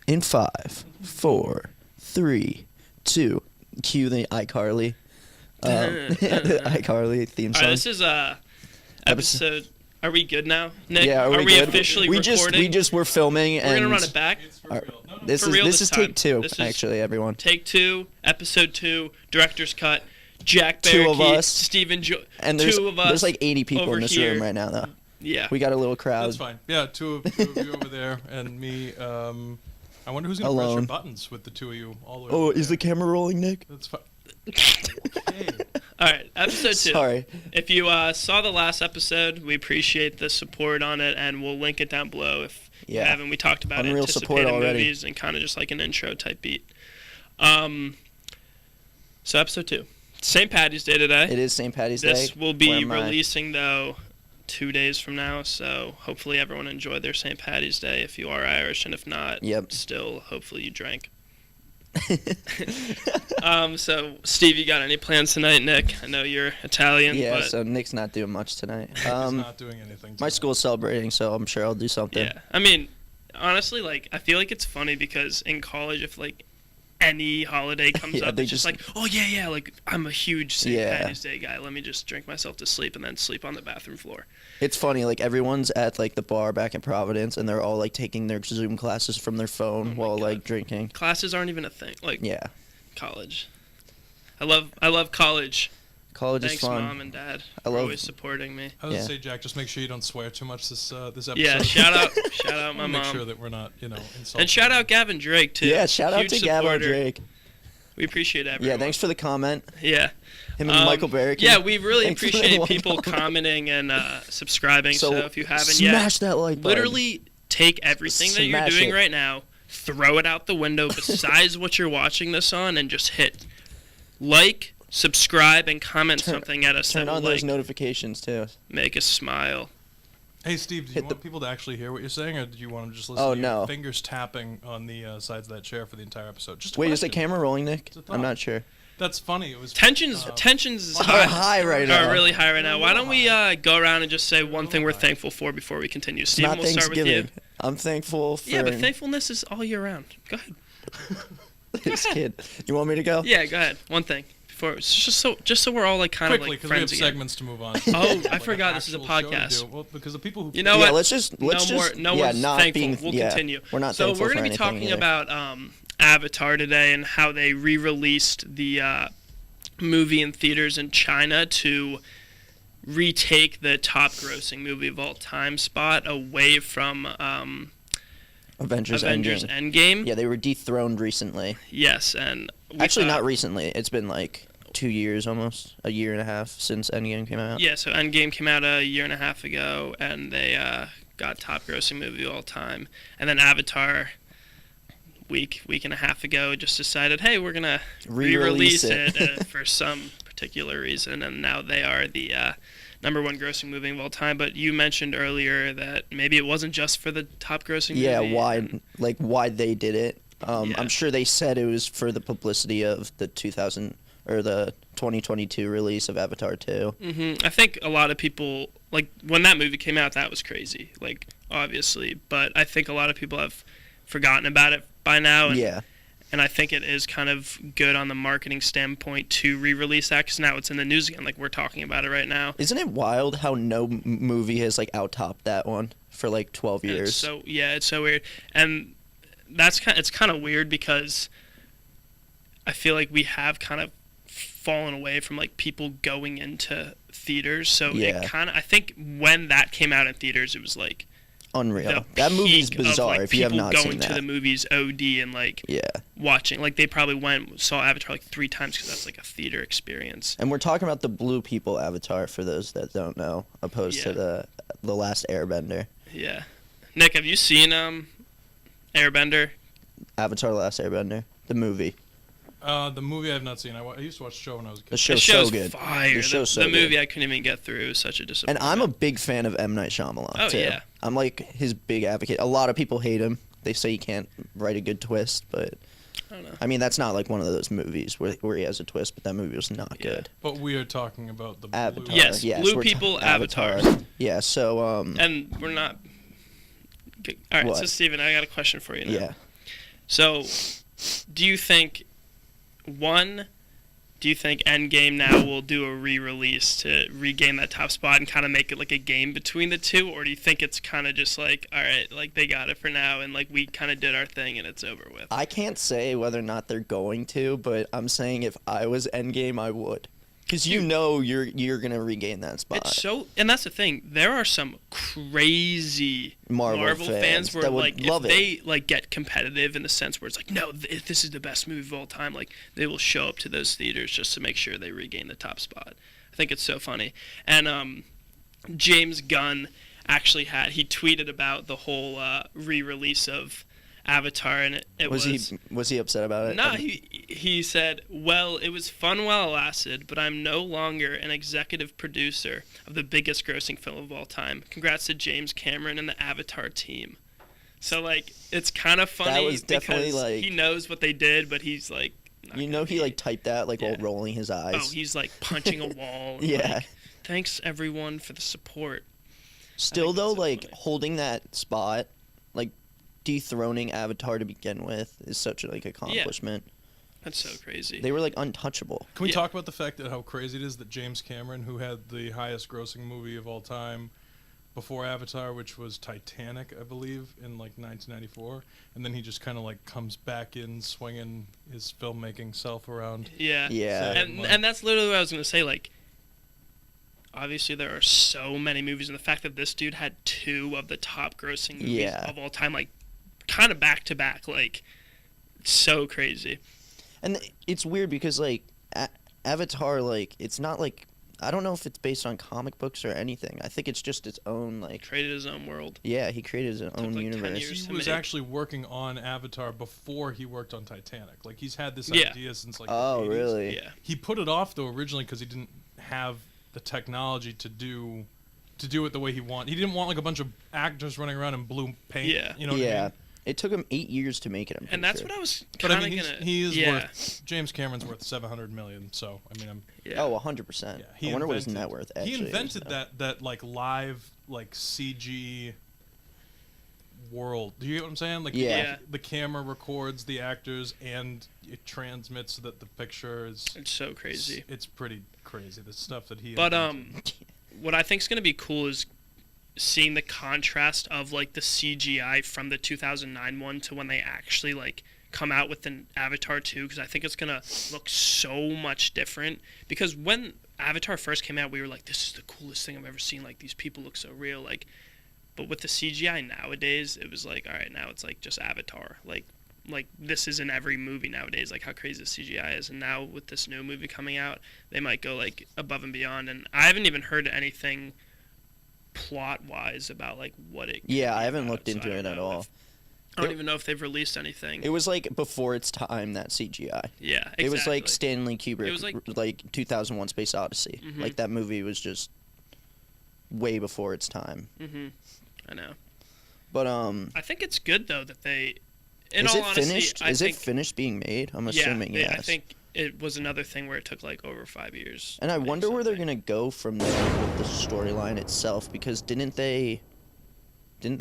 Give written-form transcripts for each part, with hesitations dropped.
In 5, 4, 3, 2. Cue the iCarly. iCarly theme song. All right, this is episode. Are we good now, Nick? Yeah, are we good? Officially recording? We just were filming, We're and gonna run it back. This for real is this take time. 2, actually, everyone. Take 2, episode 2, director's cut. Jack Two of Barricki, us. Stephen And two of us. There's like 80 people in this here. room right now, though. Yeah. We got a little crowd. That's fine. Yeah, two of you over there and me. I wonder who's going to press your buttons with the two of you all the way over is there. the camera rolling, Nick? That's fine. Okay. All right, episode 2. Sorry. If you saw the last episode, we appreciate the support on it, and we'll link it down below if you haven't. We talked about Unreal support anticipated already. movies and kind of just like an intro type beat. So episode 2. St. Patty's Day today. It is St. Patty's Day. This will be releasing, though, 2 days from now, so hopefully everyone enjoyed their St. Patty's Day if you are Irish, and if not, still, hopefully you drank. So, Steve, you got any plans tonight? Nick, I know you're Italian. Yeah, but so Nick's not doing much tonight. He's not doing anything tonight. My school's celebrating, so I'm sure I'll do something. Yeah, I mean, honestly, like, I feel like it's funny because in college, if, like, any holiday comes up, it's just like, oh, yeah, like, I'm a huge St. Patty's Day guy. Let me just drink myself to sleep and then sleep on the bathroom floor. It's funny, like, everyone's at, like, the bar back in Providence, and they're all, like, taking their Zoom classes from their phone while, like, drinking. Classes aren't even a thing. Like, college. I love college. College Thanks, is fun. Mom and Dad, for always supporting me. I was going to say, Jack, just make sure you don't swear too much this episode. Yeah, shout out my mom. Make sure that we're not, insulting. And shout out Gavin Drake, too. Yeah, shout out to Gavin Drake. We appreciate everyone. Yeah, thanks for the comment. Yeah. Him and Michael Barricki. Yeah, we really appreciate people commenting and subscribing. So if you haven't yet, smash that like button. Literally take everything that you're doing right now, throw it out the window besides what you're watching this on, and just hit like, subscribe, and comment something at us. Turn on those notifications, too. Make us smile. Hey, Steve, do you want people to actually hear what you're saying, or do you want them to just listen to your fingers tapping on the sides of that chair for the entire episode? Wait, is the camera rolling, Nick? I'm not sure. That's funny. It was tensions is high right now. Are really high right now. Why don't we go around and just say one thing we're thankful for before we continue? Steven, we'll start with you. I'm thankful for... Yeah, but thankfulness is all year round. Go ahead. This kid. You want me to go? Yeah, go ahead. One thing. Just so we're all like kind of like friends we have segments to move on. Oh, I forgot this is a podcast. Well, because the people who what? Let's just no one's not thankful. Being, we'll continue. We're not so thankful we're gonna be talking either. About Avatar today and how they re-released the movie in theaters in China to retake the top-grossing movie of all time spot away from Avengers Endgame. Yeah, they were dethroned recently. Yes, and actually not recently. It's been like 2 years almost, a year and a half since Endgame came out. Yeah, so Endgame came out a year and a half ago, and they got top-grossing movie of all time. And then Avatar, week and a half ago, just decided, hey, we're gonna re-release it for some particular reason, and now they are the number one grossing movie of all time. But you mentioned earlier that maybe it wasn't just for the top grossing movie. Yeah, why they did it. I'm sure they said it was for the publicity of the 2022 release of Avatar 2. Mm-hmm. I think a lot of people, like, when that movie came out, that was crazy, like, obviously. But I think a lot of people have forgotten about it by now. And I think it is kind of good on the marketing standpoint to re-release that, because now it's in the news again. Like, we're talking about it right now. Isn't it wild how no movie has, like, out-topped that one for, like, 12 years? It's so weird. And it's kind of weird because I feel like we have kind of fallen away from, like, people going into theaters. So I think when that came out in theaters, it was, like, unreal. That movie's bizarre, like, if you have not seen that. People going to the movies OD and, like, watching. Like, they probably saw Avatar, like, 3 times because that's, like, a theater experience. And we're talking about the Blue People Avatar, for those that don't know, opposed to the Last Airbender. Yeah. Nick, have you seen Airbender? Avatar: The Last Airbender, the movie. The movie I have not seen. I used to watch the show when I was a kid. The show's so good. Fire. The show's so good. The movie I couldn't even get through. It was such a disappointment. And I'm a big fan of M. Night Shyamalan, too. Yeah. I'm, like, his big advocate. A lot of people hate him. They say he can't write a good twist, but... I don't know. I mean, that's not, like, one of those movies where he has a twist, but that movie was not good. But we are talking about the Avatar. Yes, Blue People Avatar. Yeah, so... And we're not... All right, what? so, Steven, I got a question for you now. Yeah. So, do you think Endgame now will do a re-release to regain that top spot and kind of make it like a game between the two, or do you think it's kind of just like, all right, like they got it for now and like we kind of did our thing and it's over with? I can't say whether or not they're going to, but I'm saying if I was Endgame, I would. Because you know you're gonna regain that spot. It's so, and that's the thing. There are some crazy Marvel fans where like if they like get competitive in the sense where it's like, no, this is the best movie of all time. Like they will show up to those theaters just to make sure they regain the top spot. I think it's so funny. And James Gunn actually he tweeted about the whole re-release of Avatar, and it was he upset about it? No, he said, well, it was fun while it lasted, but I'm no longer an executive producer of the biggest grossing film of all time. Congrats to James Cameron and the Avatar team. So like it's kind of funny that was definitely because like, he knows what they did, but he's like he like typed that like while rolling his eyes. Oh, he's like punching a wall. Yeah. Like, thanks everyone for the support. Still though, like funny. Holding that spot, like dethroning Avatar to begin with is such a like accomplishment. Yeah. That's so crazy. They were like untouchable. Can we talk about the fact that how crazy it is that James Cameron, who had the highest grossing movie of all time before Avatar, which was Titanic, I believe, in like 1994, and then he just kind of like comes back in swinging his filmmaking self around. Yeah. Yeah. And that's literally what I was going to say. Like, obviously there are so many movies, and the fact that this dude had 2 of the top grossing movies of all time, like kind of back to back, like it's so crazy. And it's weird because like Avatar, like it's not like, I don't know if it's based on comic books or anything. I think it's just its own like created his own world. Yeah, he created his own universe. He was actually working on Avatar before he worked on Titanic. Like he's had this idea since like the 80s. Really? Yeah. He put it off though originally because he didn't have the technology to do it the way he wanted. He didn't want like a bunch of actors running around in blue paint. Yeah. You know what I mean? It took him 8 years to make it. And that's what I was kind of gonna. He is yeah. worth. James Cameron's worth $700 million. So I mean, Oh, 100%. Yeah, I wonder what his net worth actually is. He invented that like live like CG world. Do you get what I'm saying? Like the camera records the actors and it transmits so that the picture is. It's so crazy. It's pretty crazy the stuff that he. But what I think is going to be cool is seeing the contrast of like the CGI from the 2009 one to when they actually like come out with an Avatar 2, because I think it's gonna look so much different. Because when Avatar first came out, we were like, this is the coolest thing I've ever seen, like these people look so real, like, but with the CGI nowadays, it was like, all right, now it's like just Avatar, like this is in every movie nowadays, like how crazy the CGI is. And now with this new movie coming out, they might go like above and beyond, and I haven't even heard anything plot-wise about like what it I haven't looked into it at all. I don't even know if they've released anything. It was like before its time, that CGI. Yeah, exactly. It was like Stanley Kubrick, it was like 2001 Space Odyssey. Mm-hmm. Like that movie was just way before its time. I know. But I think it's good though that they finished? Is it finished being made? I'm assuming yes. I think it was another thing where it took like over 5 years. And I wonder where they're gonna go from there with the storyline itself, because didn't they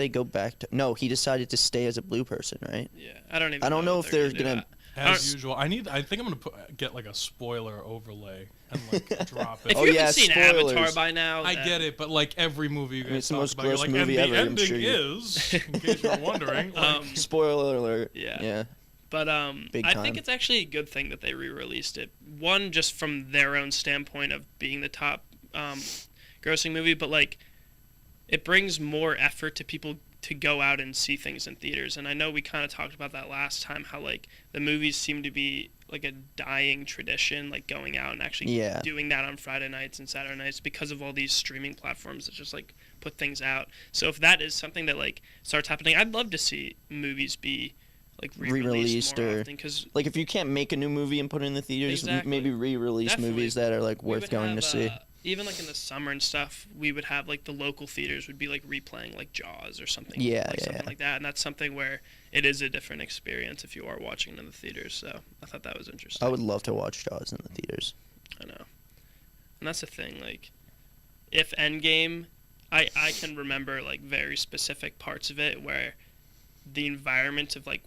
go back to? No, he decided to stay as a blue person, right? Yeah, I don't know if they're gonna. As usual, I think I'm gonna get like a spoiler overlay and like drop it. If you haven't seen Avatar by now, I get it, but like every movie you guys it's the most about, gross like, movie and ever. the ending is, in case you're wondering. Like, spoiler alert. Yeah. But I think it's actually a good thing that they re-released it. One, just from their own standpoint of being the top grossing movie, but like it brings more effort to people to go out and see things in theaters. And I know we kind of talked about that last time, how like the movies seem to be like a dying tradition, like going out and actually doing that on Friday nights and Saturday nights because of all these streaming platforms that just like put things out. So if that is something that like starts happening, I'd love to see movies be like re-released more often, cause like if you can't make a new movie and put it in the theaters, maybe re-release movies that are like worth going to see. Even like in the summer and stuff, we would have like the local theaters would be like replaying like Jaws or something. Something like that, and that's something where it is a different experience if you are watching it in the theaters. So I thought that was interesting. I would love to watch Jaws in the theaters. I know, and that's the thing. Like, if Endgame, I can remember like very specific parts of it where the environment of like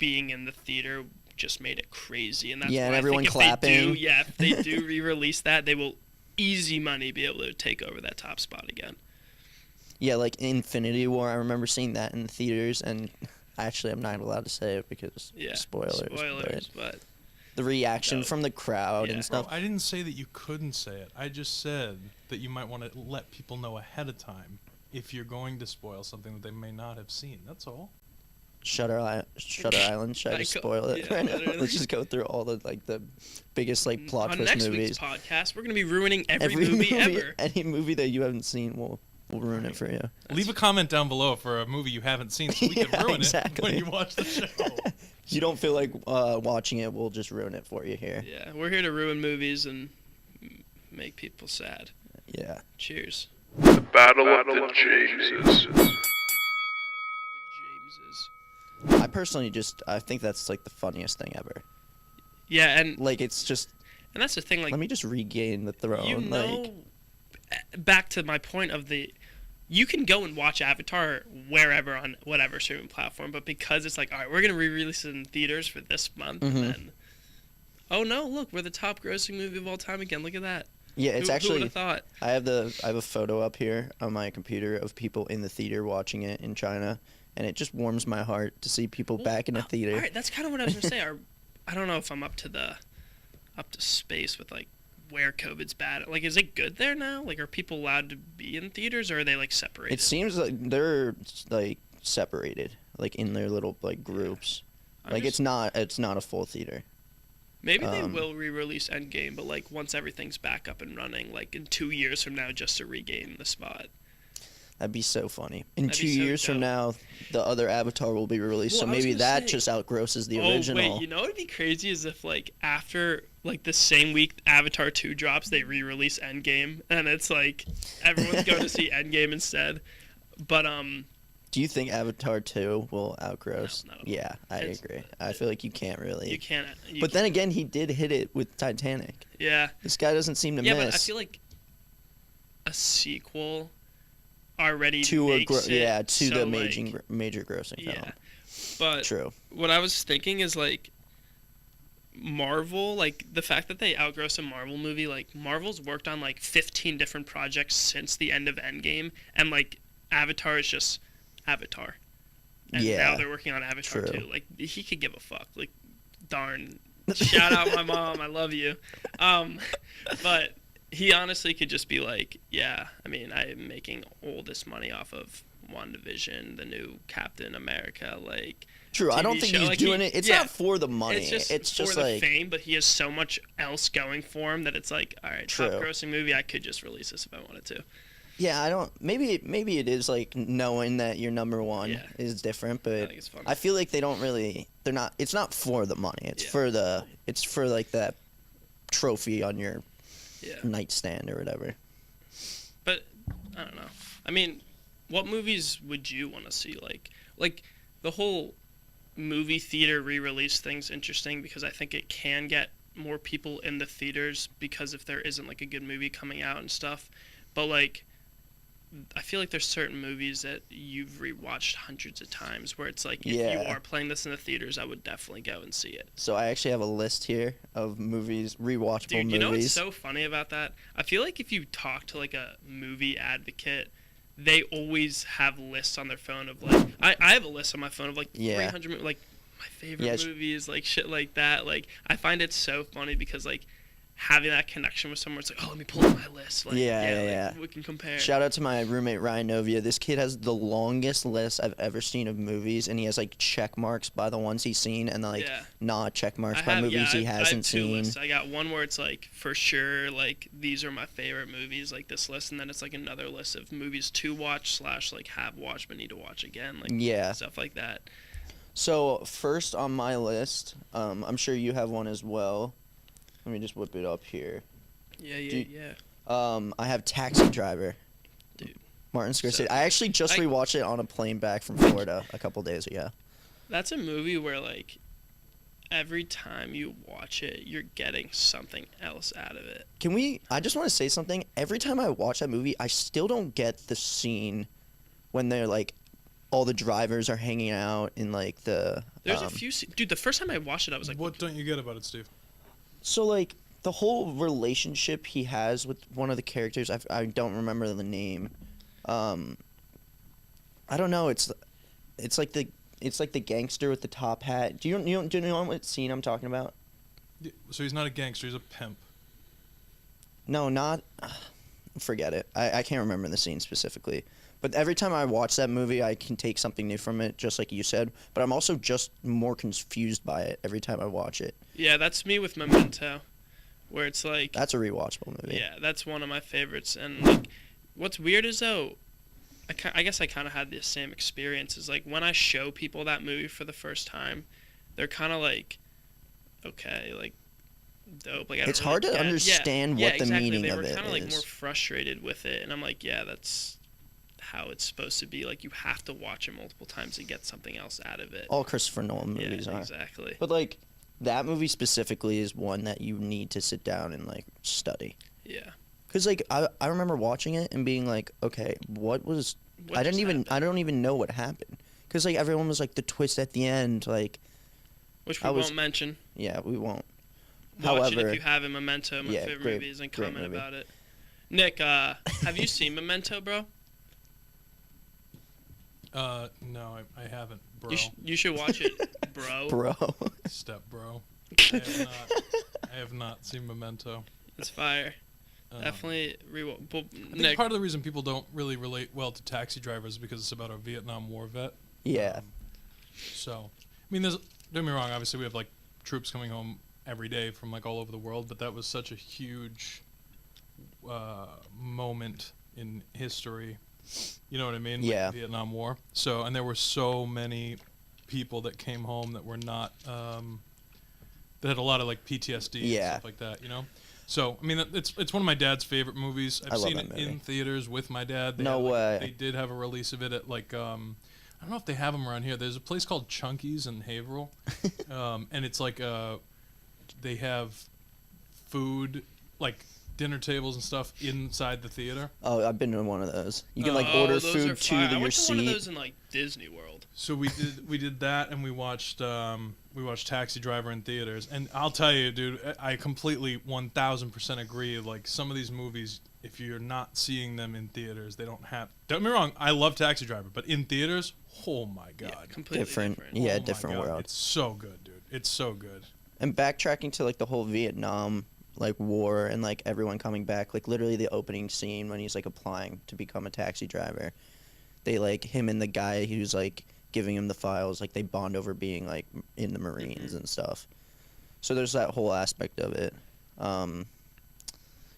being in the theater just made it crazy, and that's Yeah, why and I everyone think clapping. if they do re-release that, they will easy money be able to take over that top spot again. Yeah, like Infinity War, I remember seeing that in the theaters, and actually I'm not allowed to say it because spoilers. But the reaction No. from the crowd Yeah. and Bro, stuff. I didn't say that you couldn't say it. I just said that you might want to let people know ahead of time if you're going to spoil something that they may not have seen. That's all. Shutter Island. Should I just spoil it yeah, right now? literally. Let's just go through all the the biggest plot on twist next movies. week's podcast, we're gonna be ruining every movie ever. Any movie that you haven't seen will ruin it for you. Leave a comment down below for a movie you haven't seen so we can Yeah, ruin exactly. it when you watch the show. You don't feel like watching it, we'll just ruin it for you here. Yeah, we're here to ruin movies and make people sad. Yeah. Cheers. Battle of the Jameses. The Jameses. I personally I think that's like the funniest thing ever. Yeah, and Like it's just, that's the thing. Like, let me just regain the throne. back to my point of you can go and watch Avatar wherever on whatever streaming platform, but because it's like, all right, we're gonna re-release it in theaters for this month, and then, oh no, look, we're the top-grossing movie of all time again. Look at that. Yeah, it's Who actually. would have thought? I have a photo up here on my computer of people in the theater watching it in China, and it just warms my heart to see people back in the theater. All right, that's kind of what I was gonna say. I don't know if I'm up to space with like where COVID's bad. Like, is it good there now? Like, are people allowed to be in theaters, or are they like separated? It seems like they're like separated, like in their little like groups. Like it's not a full theater. Maybe they will re-release Endgame, but like once everything's back up and running, like in 2 years from now, just to regain the spot. That'd be so funny. In That'd 2 be so years from dope. now, the other Avatar will be released, Well, so I was maybe gonna that say- just outgrosses the Oh original. wait, you know what'd be crazy is if like after like the same week Avatar 2 drops, they re-release Endgame, and it's like everyone's going to see Endgame instead. But Do you think Avatar 2 will outgross? No. Yeah, I It's- agree. I feel like you can't really. you can't. But then again, he did hit it with Titanic. yeah, This guy doesn't seem to yeah, miss. but I feel like a sequel already to makes it to so, the like, major grossing yeah. film. But True. what I was thinking is like Marvel, like the fact that they outgross a Marvel movie, like Marvel's worked on like 15 different projects since the end of Endgame, and like Avatar is just Avatar. And Yeah, now they're working on Avatar true. too. Like he could give a fuck. Like darn. Shout out my mom, I love you. But he honestly could just be like, yeah, I mean, I am making all this money off of WandaVision, the new Captain America, like True. I TV don't think show. he's Like, doing it. It's yeah, not for the money. It's just for the like fame, but he has so much else going for him that it's like, all right, True. top grossing movie, I could just release this if I wanted to. yeah. I don't. Maybe it is like knowing that your number one Yeah. is different, I but think it's fun. I feel like they don't really. They're not. It's not for the money. It's Yeah. for the. It's for like that trophy on your Yeah. nightstand or whatever. But I don't know. I mean, what movies would you want to see? Like the whole movie theater re-release thing's interesting because I think it can get more people in the theaters because if there isn't like a good movie coming out and stuff. But like I feel like there's certain movies that you've rewatched hundreds of times where it's like if you Yeah. are playing this in the theaters, I would definitely go and see it. So I actually have a list here of movies, rewatchable Dude, movies. you know what's so funny about that? I feel like if you talk to like a movie advocate, they always have lists on their phone of like I have a list on my phone of like Yeah. 300 like my favorite Yeah, movies, like shit like that. Like I find it so funny because like having that connection with someone, it's like, oh, let me pull up my list. Like, Yeah. we can compare. Shout out to my roommate Ryan Novia. This kid has the longest list I've ever seen of movies, and he has like check marks by the ones he's seen, and like Yeah. not check marks I by have, movies he I have hasn't two seen. lists. I got one where it's like for sure, like these are my favorite movies, like this list, and then it's like another list of movies to watch / like have watched but need to watch again, like Yeah. stuff like that. So first on my list, I'm sure you have one as well. Let me just whip it up here. Yeah. I have Taxi Driver. Dude. Martin Scorsese. So- I actually just I- rewatched it on a plane back from Florida a couple days ago. That's a movie where like every time you watch it, you're getting something else out of it. I just want to say something. Every time I watch that movie, I still don't get the scene when they're like all the drivers are hanging out in like the. There's a few. Dude, the first time I watched it, I was like, What don't you get about it, Steve? So like the whole relationship he has with one of the characters, I don't remember the name. I don't know. It's like the gangster with the top hat. Do you know what scene I'm talking about? Yeah, so he's not a gangster. He's a pimp. No, not. Forget it. I can't remember the scene specifically. But every time I watch that movie, I can take something new from it, just like you said. But I'm also just more confused by it every time I watch it. yeah, that's me with Memento, where it's like, That's a rewatchable movie. yeah, that's one of my favorites. And like, what's weird is though, I guess I kind of had the same experience. Is like when I show people that movie for the first time, they're kind of like, okay, like, dope. Like, I don't It's really hard to get it. understand Yeah, what the exactly. meaning they of were it kind of like is. more frustrated with it, and I'm like, yeah, that's how it's supposed to be. Like, you have to watch it multiple times to get something else out of it. All Christopher Nolan yeah, movies are. exactly. But like that movie specifically is one that you need to sit down and like study. Yeah. Cause like I remember watching it and being like, okay, what was What I just happened? don't even know what happened. Cause like everyone was like the twist at the end, like Which we I was- won't mention. yeah, we won't. Watch it However, if you haven't. Memento, my yeah, favorite great- movies, and great comment movie. about it. Nick, have you seen Memento, bro? No, I haven't, bro. You should watch it, bro. bro. Step bro. I have not seen Memento. It's fire. Um, Definitely rewatch. I think Nick, part of the reason people don't really relate well to Taxi Driver is because it's about a Vietnam War vet. Yeah. So, I mean, don't get me wrong. Obviously, we have like troops coming home every day from like all over the world, but that was such a huge moment in history. You know what I mean? Yeah. Like Vietnam War. So, and there were so many people that came home that were not that had a lot of like PTSD and Yeah. stuff like that. You know. So, I mean, it's one of my dad's favorite movies. I've I love seen that it movie. in theaters with my dad. They No had, like, way. They did have a release of it at like I don't know if they have them around here. There's a place called Chunky's in Haverhill, and it's like they have food like dinner tables and stuff inside the theater. Oh, I've been to one of those. You can like oh, order those are food fire. I to your went to one of seat. those in like Disney World. So we did that, and we watched Taxi Driver in theaters. And I'll tell you, dude, I completely 1000% agree. Like some of these movies, if you're not seeing them in theaters, they don't have. Don't get me wrong, I love Taxi Driver, but in theaters, oh my god, Yeah, completely Different. different. Yeah, Oh my different God, world. It's so good, dude. It's so good. And backtracking to like the whole Vietnam like war and like everyone coming back, like literally the opening scene when he's like applying to become a taxi driver, they like him and the guy who's like giving him the files, like they bond over being like in the Marines and stuff. So there's that whole aspect of it.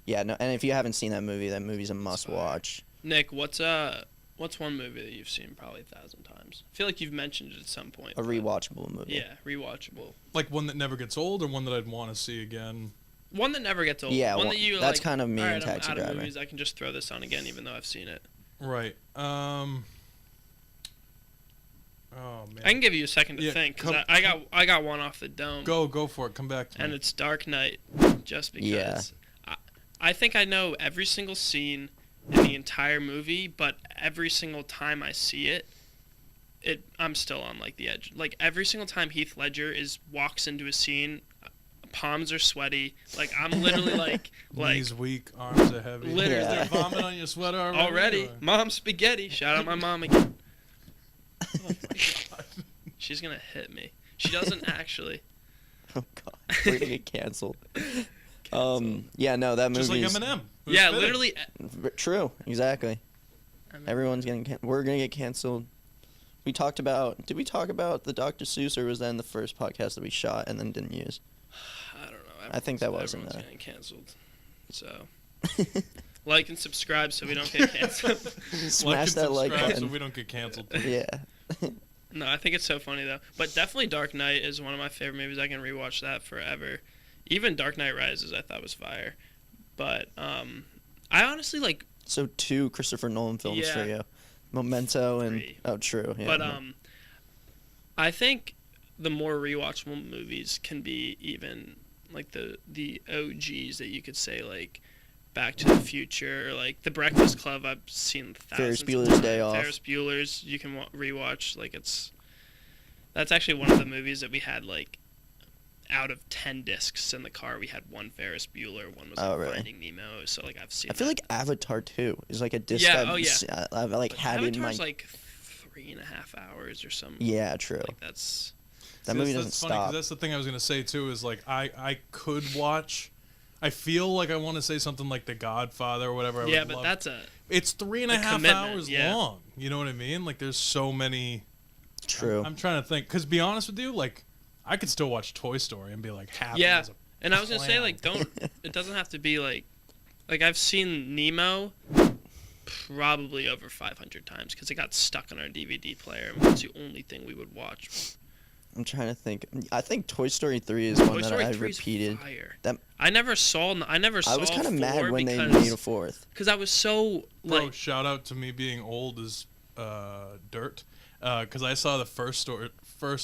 Yeah, no, and if you haven't seen that movie's a must watch. Nick, what's one movie that you've seen probably 1,000 times? I feel like you've mentioned it at some point. A rewatchable movie. Yeah, rewatchable. Like one that never gets old, or one that I'd want to see again. One that never gets old. Yeah, one well, that you that's like, kind of me all and right, Taxi I'm out of Driver. movies. I can just throw this on again, even though I've seen it. Right. Oh man. I can give you a second to Yeah, think, because come- I got one off the dome. Go for it. Come back to And me. it's Dark Knight, just because. Yeah. I think I know every single scene in the entire movie, but every single time I see it, I'm still on like the edge. Like every single time Heath Ledger walks into a scene, palms are sweaty. Like I'm literally like Knees weak, arms are heavy. Literally. Is there vomit on your sweater already. or- Mom spaghetti. Shout out my mom again. Oh my God. She's gonna hit me. She doesn't actually. Oh god, we're gonna get canceled. Yeah, no, that movie Just like is Eminem. It was Yeah, fitting. literally. true. Exactly. I mean, Everyone's getting. We're gonna get canceled. We talked about. Did we talk about the Dr. Seuss, or was that in the first podcast that we shot and then didn't use? I don't know. I think that was in everyone's there. getting canceled. So like and subscribe so we don't get canceled. Smash and that like subscribe button. so we don't get canceled. Yeah. No, I think it's so funny though. But definitely Dark Knight is one of my favorite movies. I can rewatch that forever. Even Dark Knight Rises I thought was fire. But I honestly like. So 2 Christopher Nolan films Yeah. for you, Memento and 3. oh, true. Yeah. But I think the more rewatchable movies can be even like the OGs that you could say like Back to the Future, or like The Breakfast Club. I've seen thousands. Ferris Bueller's Day Off. Ferris Bueller's, you can rewatch. Like that's actually one of the movies that we had like out of 10 discs in the car. We had one Ferris Bueller, one was really? Finding Nemo. So like I've seen. I feel like Avatar 2 is like a disc. Yeah, I've like had in my. Avatar's like 3.5 hours or something. Yeah, true. Like that's. That movie doesn't that's funny, stop. 'cause that's the thing I was gonna say too. Is like I could watch. I feel like I want to say something like The Godfather or whatever. Yeah, but that's a. It's 3.5 commitment, hours yeah. long. You know what I mean? Like there's so many. True. I'm trying to think. Cause be honest with you, like I could still watch Toy Story and be like happy. Yeah, as a and I was gonna say clown. like don't. It doesn't have to be like I've seen Nemo. Probably over 500 times because it got stuck on our DVD player and it's the only thing we would watch. I'm trying to think. I think Toy Story 3 is one Toy that Story I 3 's repeated. fire. That I never saw. I was kind of mad when they made a fourth. because I was so Bro, like. shout out to me being old as dirt. Because I saw the first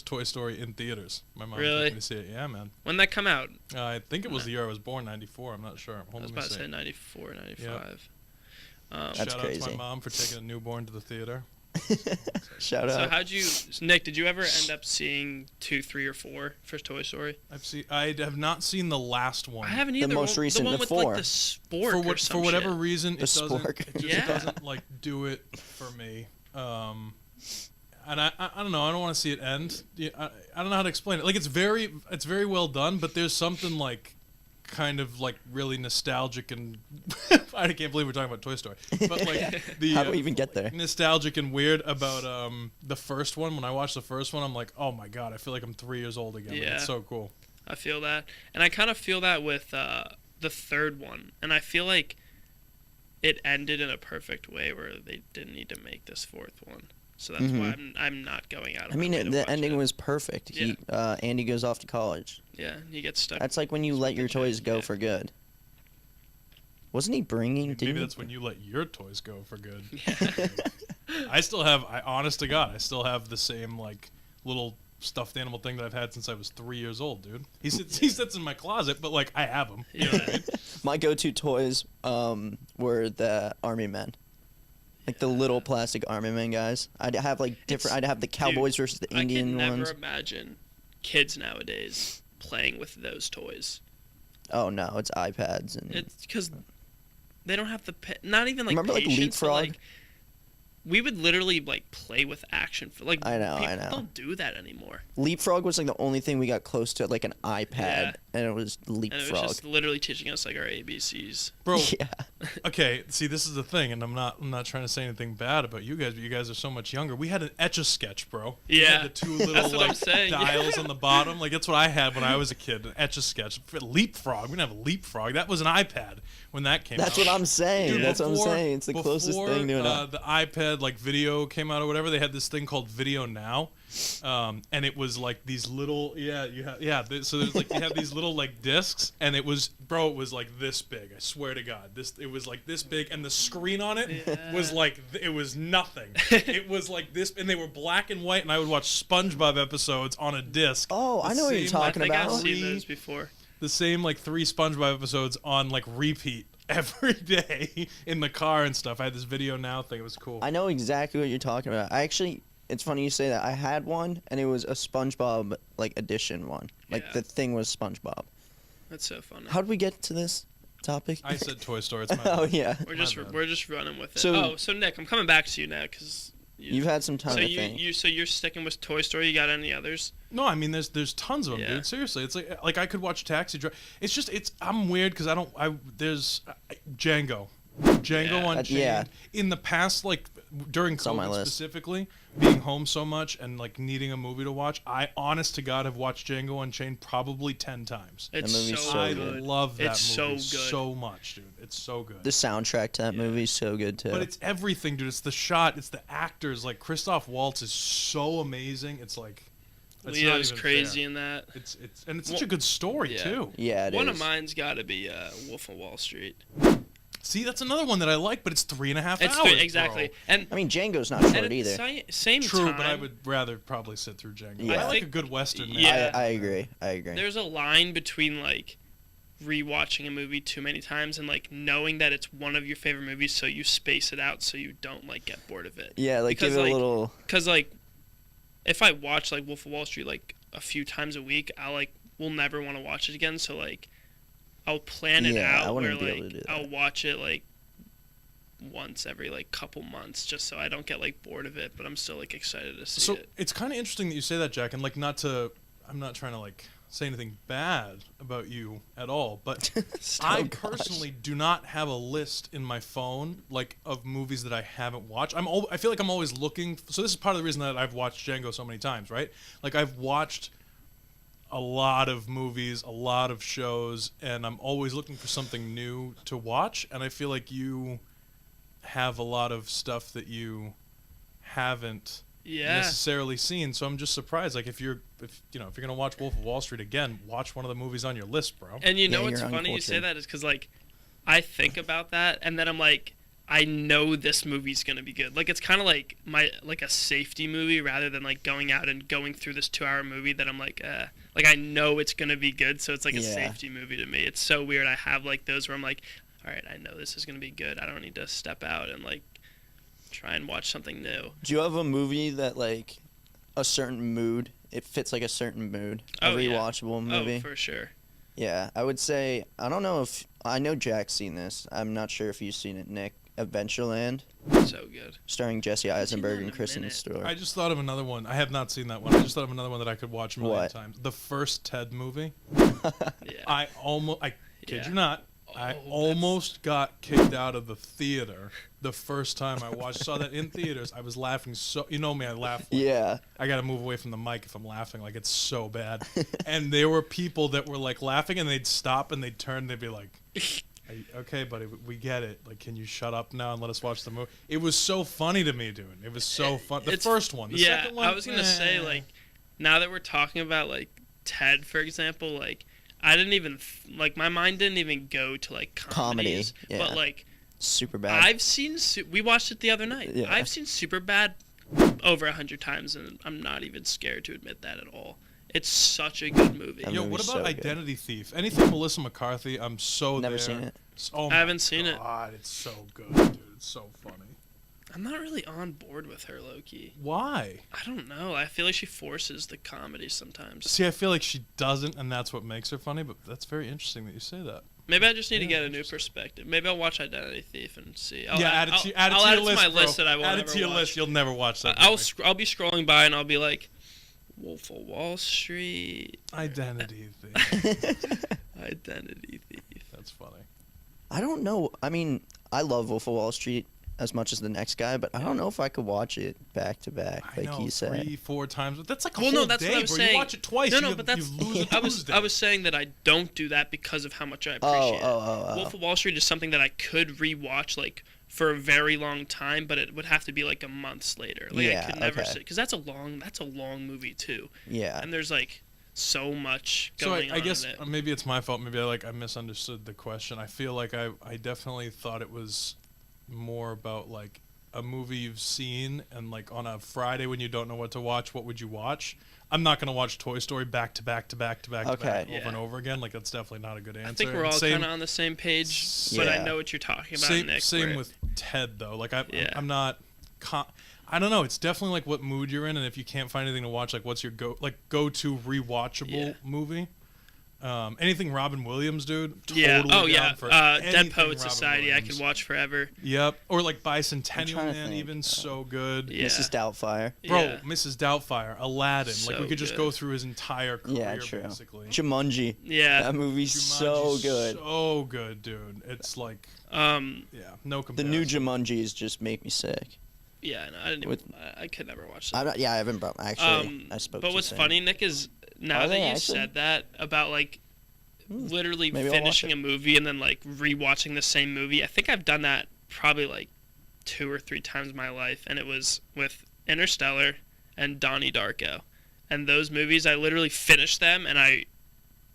Toy Story in theaters. My mom Really? took me to see it. Yeah, man. When that come out? I think it was the year I was born, 94. I'm not sure. I Hold was on, about let to me say see. 94, 95. That's Shout out to crazy. my mom for taking a newborn to the theater. Shout So out. how'd you, Nick? Did you ever end up seeing 2, 3, or 4 for Toy Story? I have not seen the last one. I haven't either. most recent, the one the with 4. like the spork or some for whatever shit. reason, The it doesn't. spork. It just Yeah. doesn't like do it for me. And I don't know. I don't want to see it end. Yeah, I don't know how to explain it. Like it's very well done, but there's something like kind of like really nostalgic and I can't believe we're talking about Toy Story. But like the How do we even get there? nostalgic and weird about the first one. When I watched the first one, I'm like, oh my god, I feel like I'm 3 years old again. Like, Yeah. it's so cool. I feel that, and I kind of feel that with the third one, and I feel like it ended in a perfect way where they didn't need to make this fourth one. So that's why I'm not going out. Of I mean, my way to the watch ending it. was perfect. Yeah. Andy goes off to college. Yeah, he gets stuck. That's like when you let your toys go Yeah. for good. Wasn't he bringing? Maybe Didn't that's when you let your toys go for good. Yeah. I still have. Honest to God, I still have the same like little stuffed animal thing that I've had since I was 3 years old, dude. He sits in my closet, but like I have him. You know what I mean? My go-to toys were the Army Men. Like the little plastic Army Men guys. I'd have like different. I'd have the Cowboys versus the Indian I can never ones. imagine kids nowadays playing with those toys. Oh no, it's iPads and. It's because they don't have the not even like Remember, like, patience, but, Leapfrog? like, we would literally like play with action for like. I know. People don't do that anymore. Leapfrog was like the only thing we got close to like an iPad, Yeah. and it was And it Leapfrog. was just literally teaching us like our ABCs. Bro, Yeah. okay, see, this is the thing, and I'm not trying to say anything bad about you guys, but you guys are so much younger. We had an Etch-a-Sketch, bro. We Yeah. had the two little That's what I'm like saying. dials on the bottom. Like that's what I had when I was a kid. An Etch-a-Sketch. For Leapfrog. We didn't have a Leapfrog. That was an iPad when that came out. That's what I'm saying. Dude, That's what I'm before- saying. It's the closest before, thing to the iPad like video came out or whatever. They had this thing called Video Now, and it was like these little so there's like you have these little like discs, and it was like this big. I swear to God, it was like this big, and the screen on it was like it was nothing. It was like this, and they were black and white, and I would watch SpongeBob episodes on a disc. Oh, I know what you're same, I talking think I've about. seen those before. The same like 3 SpongeBob episodes on like repeat every day in the car and stuff. I had this Video Now thing. It was cool. I know exactly what you're talking about. It's funny you say that. I had one, and it was a SpongeBob like edition one. Like Yeah. the thing was SpongeBob. That's so funny. How did we get to this topic? I said Toy Story. It's my Oh bad. yeah. We're just bad. running with it. So- So Nick, I'm coming back to you now because You've had some time so to you think. so you're sticking with Toy Story. You got any others? No, I mean there's tons of them, Yeah. dude. Seriously, it's like I could watch Taxi Driver. I'm weird because there's Django Yeah. Unchained. Yeah. In the past, like during It's on my COVID list. specifically, being home so much and like needing a movie to watch, I honest to God have watched Django Unchained probably 10 times. It's movie's so so I good. love that It's movie so good. so much, dude. It's so good. The soundtrack to that Yeah. movie is so good too. But it's everything, dude. It's the shot. It's the actors. Like Christoph Waltz is so amazing. It's like it's not Leo's even crazy fair. in that. It's such a good story Yeah. too. yeah, it One is. of mine's got to be Wolf of Wall Street. See, that's another one that I like, but it's 3.5 It's hours. exactly, bro. and I mean, Django's not and short at the either. same True, time, but I would rather probably sit through Django. Yeah. I I like think- a good western. now. yeah. I agree. there's a line between like rewatching a movie too many times and like knowing that it's one of your favorite movies, so you space it out so you don't like get bored of it. Yeah, like Because, give it like, a little. Because like if I watch like Wolf of Wall Street like a few times a week, will never want to watch it again. So like I'll plan it Yeah, I out where wouldn't be able like to do that. I'll watch it like once every like couple months just so I don't get like bored of it, but I'm still like excited to see So it. it's kind of interesting that you say that, Jack, and like I'm not trying to like say anything bad about you at all, but I personally do not have a list in my phone like of movies that I haven't watched. I feel like I'm always looking. So this is part of the reason that I've watched Django so many times, right? Like I've watched a lot of movies, a lot of shows, and I'm always looking for something new to watch. And I feel like you have a lot of stuff that you haven't necessarily seen, so I'm just surprised. Like if you're gonna watch Wolf of Wall Street again, watch one of the movies on your list, bro. And you know Yeah, what's you're funny you say uncultured. that is because like I think about that and then I'm like, I know this movie's gonna be good. Like it's kind of like a safety movie rather than like going out and going through this 2-hour movie that I'm like I know it's gonna be good, so it's like a Yeah. safety movie to me. It's so weird. I have like those where I'm like, all right, I know this is gonna be good. I don't need to step out and like try and watch something new. Do you have a movie that like a certain mood? It fits like a certain mood. A rewatchable movie. Oh, for sure. Yeah, I would say I don't know if I know Jack's seen this. I'm not sure if you've seen it, Nick. Adventureland, So good. starring Jesse seen Eisenberg that in and a Kristen minute. Stewart. I just thought of another one. I have not seen that one. I just thought of another one that I could watch a million What? times. The first Ted movie. Yeah. I kid Yeah. you not. Oh, I that's- almost got kicked out of the theater the first time I saw that in theaters. I was laughing so. You know me, I laugh. Yeah, I gotta move away from the mic if I'm laughing. Like it's so bad. And there were people that were like laughing, and they'd stop and they'd turn. And they'd be like, "Okay, buddy, we get it. Like, can you shut up now and let us watch the movie?" It was so funny to me, dude. It was so fun. The first one. The second one. I was gonna say like, now that we're talking about like Ted, for example, like I didn't even like my mind didn't even go to like comedies, yeah. but like super bad. I've seen we watched it the other night. Yeah. I've seen Superbad over 100 times, and I'm not even scared to admit that at all. It's such a good movie. That Yo, movie's what about so good. Identity Thief? Anything Melissa McCarthy? I'm so Never there. seen it. Oh I haven't my seen it. God, it's so good, dude. It's so funny. I'm not really on board with her, low-key. Why? I don't know. I feel like she forces the comedy sometimes. See, I feel like she doesn't, and that's what makes her funny. But that's very interesting that you say that. Maybe I just need to Yeah, get a new interesting. perspective. Maybe I'll watch Identity Thief and see. Add add it to to your list, my bro. list that I won't Add it ever to your watch. list. You'll never watch that. I'll movie. I'll be scrolling by and I'll be like, Wolf of Wall Street, Identity Thief. Identity Thief. That's funny. I don't know. I mean, I love Wolf of Wall Street as much as the next guy, but I don't know if I could watch it back to back, I like know, you said. 3-4 times. But that's like a Well, whole no, that's day, what I was bro. saying. You watch it twice. No, you, but that's you lose a Tuesday. I was saying that I don't do that because of how much I appreciate it. Oh. Wolf of Wall Street is something that I could rewatch like for a very long time, but it would have to be like a months later. Like Yeah, I could never okay. sit because that's a long movie too, Yeah. and there's like so much So going I on guess in it. maybe it's my fault. Maybe I misunderstood the question. I feel like I definitely thought it was more about like a movie you've seen and like on a Friday when you don't know what to watch, what would you watch? I'm not gonna watch Toy Story back to back over Yeah. and over again. Like that's definitely not a good answer. I think we're all Same- kind of on the same page, but I Yeah. know what you're talking about, Same, Nick. same where- with Ted though. Like Yeah. I'm not. I don't know. It's definitely like what mood you're in, and if you can't find anything to watch, like what's your go-to rewatchable Yeah. movie? Anything Robin Williams, dude. Yeah. Totally Oh yeah. down for Dead anything Poet Robin Society. I Williams. could watch forever. Yep. Or like I'm Bicentennial trying to Man, think. even so good. Yeah. Mrs. Doubtfire. Bro, Yeah. Mrs. Doubtfire, Aladdin. Like So we could just good. go through his entire career, Yeah, true. basically. Jumanji. Yeah. That movie's so Jumanji's good. So good, dude. It's like, Yeah. no The comparison. new Jumanjis just make me sick. Yeah. No, I didn't. With- I could never watch that. I haven't brought actually. I spoke. But too what's soon. funny, Nick, is now Are that they you actually? said that about like literally Maybe I'll watch finishing it. a movie and then like rewatching the same movie, I think I've done that probably like 2 or 3 times in my life, and it was with Interstellar and Donnie Darko. And those movies, I literally finished them and I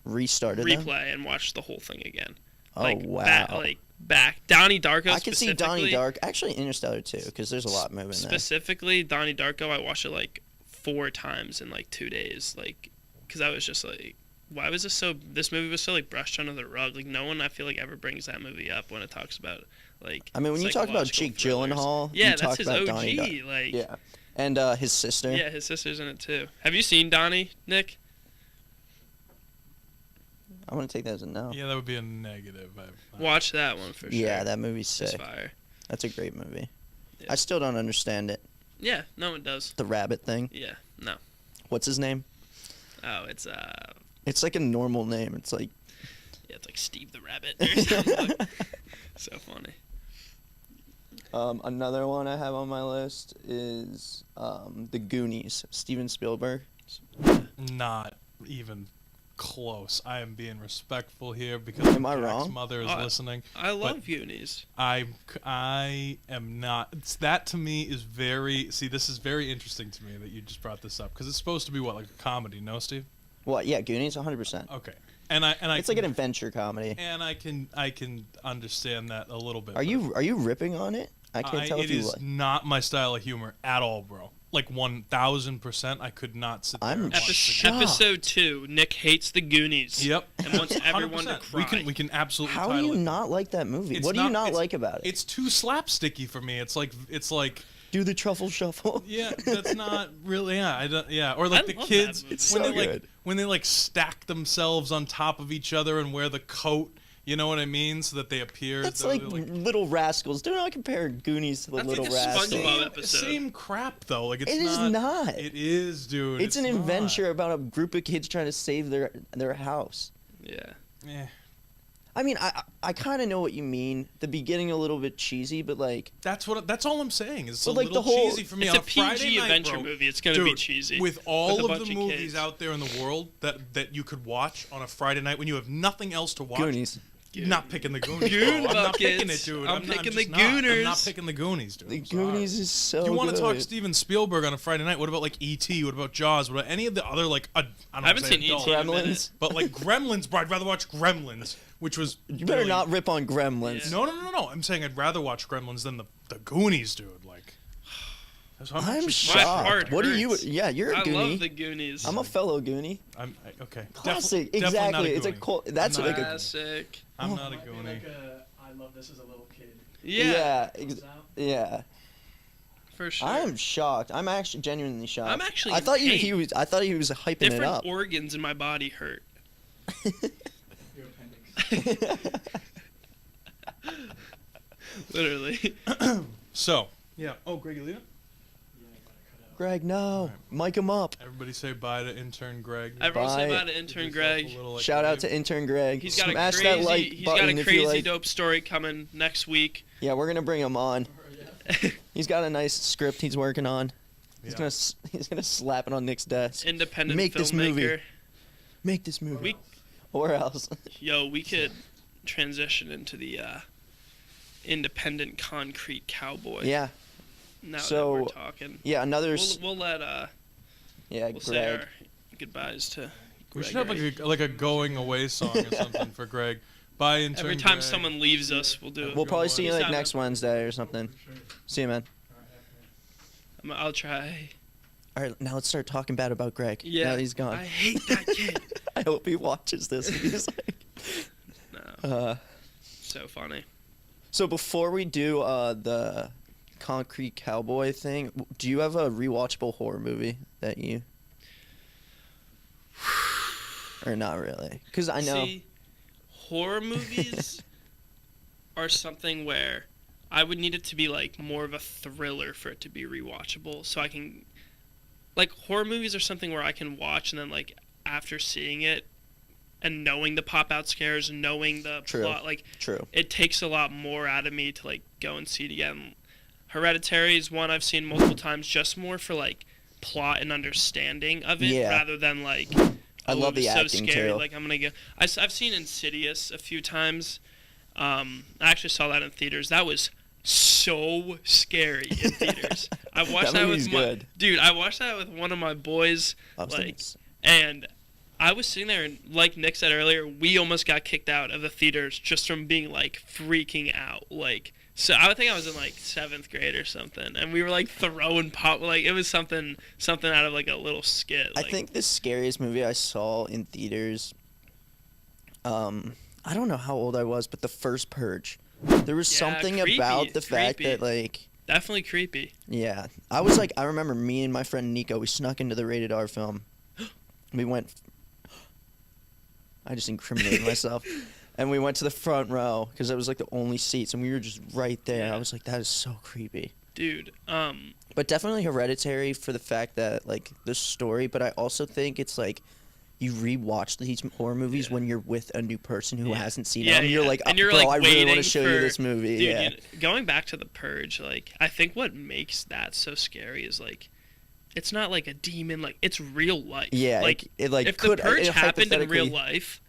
Restarted them? replay and watch the whole thing again. Oh like, wow. Back. Donnie Darko. I could see Donnie specifically- Dark. Actually, Interstellar too, because there's a lot moving there. Specifically, Donnie Darko, I watched it like 4 times in like 2 days, like, because I was just like, why was this movie was so like brushed under the rug. Like no one I feel like ever brings that movie up when it talks about like. I mean, when you talk about Jake Gyllenhaal, yeah, you that's talk his about OG. Donnie. Like Yeah, and his sister. yeah, his sister's in it too. Have you seen Donnie, Nick? I want to take that as a no. Yeah, that would be a negative. Watch that one for sure. Yeah, that movie's It's sick. fire. That's a great movie. Yeah. I still don't understand it. Yeah, no one does. The rabbit thing. Yeah, no. What's his name? Oh, it's It's like a normal name. It's like. yeah, it's like Steve the Rabbit or something. So funny. Another one I have on my list is the Goonies. Steven Spielberg. Not even close. I am being respectful here because Am I Jack's wrong? mother is listening. I love Goonies. I am not. That to me is very. See, this is very interesting to me that you just brought this up because it's supposed to be what, like a comedy, no, Steve? What? Yeah, Goonies, 100%. Okay, and I It's like an adventure comedy. and I can understand that a little bit. Are you ripping on it? I can't tell if it you is like. not my style of humor at all, bro. Like 1,000%, I could not sit there. I'm and watch the shocked. Episode 2, Nick hates the Goonies. Yep. And wants everyone to 100%. cry. We can absolutely. How do title you it. not like that movie? It's What do you not it's- like about it? It's too slapsticky for me. It's like Do the truffle shuffle. yeah, that's not really I don't or like I the love kids that movie. It's when so they like good. when they like stack themselves on top of each other and wear the coat. You know what I mean? So that they appear. That's they're like Little Rascals. Do not compare Goonies to the That's Little like the Rascals. SpongeBob episode. Same crap though. Like it's It is not. It is, dude. It's an not. adventure about a group of kids trying to save their house. Yeah. Eh. I mean, I kind of know what you mean. The beginning a little bit cheesy, but like That's all I'm saying. It's But, a like, little the whole- cheesy for me It's on a a Friday PG night, adventure bro. movie. It's going to be Dude, cheesy. With all With a of bunch the of movies kids. out there in the world that you could watch on a Friday night when you have nothing else to watch. Goonies. Not picking the Goonies. Goon bro. I'm not picking it, buckets. dude. I'm picking just the not. I'm not Gooners. picking the Goonies, dude. The I'm sorry. Goonies is so. You want to talk good. Steven Spielberg on a Friday night? What about like E.T.? What about Jaws? What about any of the other like? I haven't seen E.T. in a minute. Gremlins. but like Gremlins, bro. I'd rather watch Gremlins, which was. You better really- not rip on Gremlins. No. I'm saying I'd rather watch Gremlins than the Goonies, dude. Like. That's what I'm actually- shocked. heart What are you? hurts. Yeah, you're a I Goonie. love the Goonies. I'm a fellow Goonie. Okay. Classic. Definitely not Exactly. It's a Goonie. cult. That's I'm not like a. Classic. I'm not a Might be Goonie. like I love this as a little kid. Yeah. Comes out. Yeah. For sure. I'm shocked. I'm actually genuinely shocked. I'm actually I thought in he pain. was. I thought he was hyping it Different up. organs in my body hurt. Your appendix. Literally. So. Yeah. Oh, Greg, you leave it? Yeah, I gotta cut out. Greg, no. Mic him up. Everybody say bye to intern Greg. Everyone say Bye. bye to intern Greg. Shout out to intern Greg. He's got Smash a crazy, that like he's button got a if you crazy like. dope story coming next week. Yeah, we're gonna bring him on. Yeah. He's got a nice script he's working on. He's Yeah. he's gonna slap it on Nick's desk. Independent Make this movie. filmmaker. Make this movie. We- Or else. Yo, we could transition into the independent concrete cowboy. Yeah. Now So, that we're talking. Yeah. Another. We'll let Yeah, we'll say Greg. our goodbyes to We should have Gregory. like a going away song or something for Greg. Bye, intern. Every time Greg. someone leaves us, we'll do it. We'll probably see you Peace like out, next Wednesday or something. For sure. See you, man. All right, I'll try. All right, now let's start talking bad about Greg. Yeah. Now that he's gone. I hate that kid. I hope he watches this. He's like, No. So funny. so before we do the concrete cowboy thing, do you have a rewatchable horror movie that you, or not really? Because I know. See, horror movies are something where I would need it to be like more of a thriller for it to be rewatchable. So I can, like, horror movies are something where I can watch and then like after seeing it and knowing the pop out scares, knowing the True. plot, like True. it takes a lot more out of me to like go and see it again. Hereditary is one I've seen multiple times, just more for like plot and understanding of it, Yeah. rather than like. I Oh, love it was the so acting scary. too. Like I'm gonna go. I've seen Insidious a few times. I actually saw that in theaters. That was so scary in theaters. I watched That that, movie's with my good. dude. I watched that with one of my boys. I was Like, thinking and I was sitting there, and like Nick said earlier, we almost got kicked out of the theaters just from being like freaking out. Like So I would think I was in like 7th grade or something, and we were like throwing pop, like it was something out of like a little skit. I Like, think the scariest movie I saw in theaters. I don't know how old I was, but the first Purge. There was Yeah, something creepy, about the fact creepy. that like. definitely creepy. Yeah, I was like, I remember me and my friend Nico, we snuck into the rated R film. We went. I just incriminated myself. And we went to the front row because it was like the only seats, and we were just right there. Yeah. I was like, that is so creepy. Dude, But definitely Hereditary for the fact that like the story. But I also think it's like you rewatch these horror movies when you're with a new person who hasn't seen them. You're like, and you're bro, like I really want waiting to show for, you this movie. Dude, Yeah. going back to the Purge, like I think what makes that so scary is like it's not like a demon, like it's real life. Yeah, like it like if could the Purge it happened in real hypothetically- life,